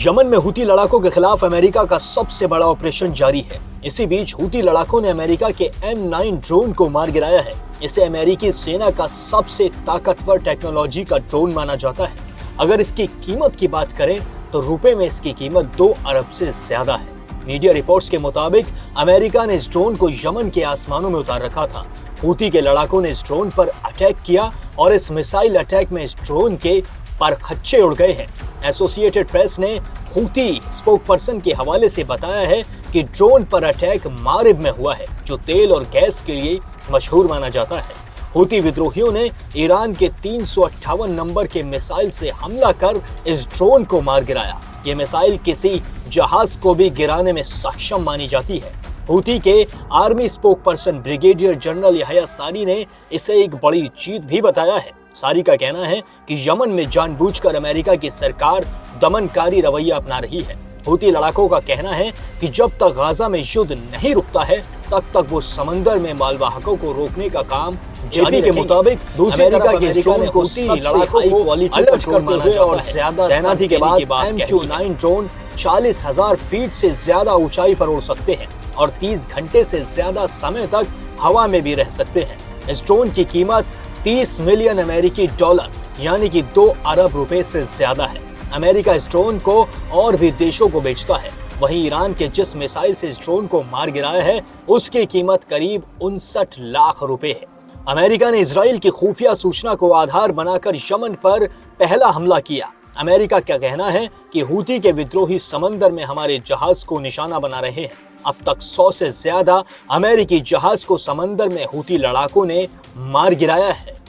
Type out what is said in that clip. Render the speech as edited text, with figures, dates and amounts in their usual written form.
Yemen में Houthi लड़ाकों के खिलाफ अमेरिका का सबसे बड़ा ऑपरेशन जारी है। इसी बीच हूती लड़ाकों ने अमेरिका के M9 ड्रोन को मार गिराया है। इसे अमेरिकी सेना का सबसे ताकतवर टेक्नोलॉजी का ड्रोन माना जाता है। अगर इसकी कीमत की बात करें तो रुपए में इसकी कीमत 2 अरब से ज्यादा है। मीडिया रिपोर्ट्स के मुताबिक अमेरिका ने इस ड्रोन को यमन के आसमानों में उतार रखा था। हूती के लड़ाकों ने इस ड्रोन पर अटैक किया और इस मिसाइल अटैक में इस ड्रोन के परखच्चे उड़ गए हैं। एसोसिएटेड प्रेस ने हूती स्पोकपर्सन के हवाले से बताया है कि ड्रोन पर अटैक मारिब में हुआ है, जो तेल और गैस के लिए मशहूर माना जाता है। हूती विद्रोहियों ने ईरान के 358 नंबर के मिसाइल से हमला कर इस ड्रोन को मार गिराया। ये मिसाइल किसी जहाज को भी गिराने में सक्षम मानी जाती है। हूती के आर्मी स्पोकपर्सन ब्रिगेडियर जनरल यहया सारी ने इसे एक बड़ी जीत भी बताया है। सारी का कहना है कि यमन में जानबूझकर अमेरिका की सरकार दमनकारी रवैया अपना रही है। हूती लड़ाकों का कहना है कि जब तक गाजा में युद्ध नहीं रुकता है तब तक वो समंदर में मालवाहकों को रोकने का काम जारी के मुताबिक दूसरी अमेरिका के ड्रोन को हूती लड़ाकों को अलर्ट करते हुए और ज्यादा तैनाती के बाद MQ-9 ड्रोन 40,000 फीट से ज्यादा ऊंचाई पर उड़ सकते हैं और 30 घंटे से ज्यादा समय तक हवा में भी रह सकते हैं। इस ड्रोन की कीमत 30 मिलियन अमेरिकी डॉलर यानी कि 2 अरब रुपए से ज्यादा है। अमेरिका इस ड्रोन को और भी देशों को बेचता है। वहीं ईरान के जिस मिसाइल से इस ड्रोन को मार गिराया है उसकी कीमत करीब 59 लाख रुपए है। अमेरिका ने इजराइल की खुफिया सूचना को आधार बनाकर यमन पर पहला हमला किया। अमेरिका का कहना है कि हूती के विद्रोही समंदर में हमारे जहाज को निशाना बना रहे हैं। अब तक 100 से ज्यादा अमेरिकी जहाज को समंदर में हूती लड़ाकों ने मार गिराया है।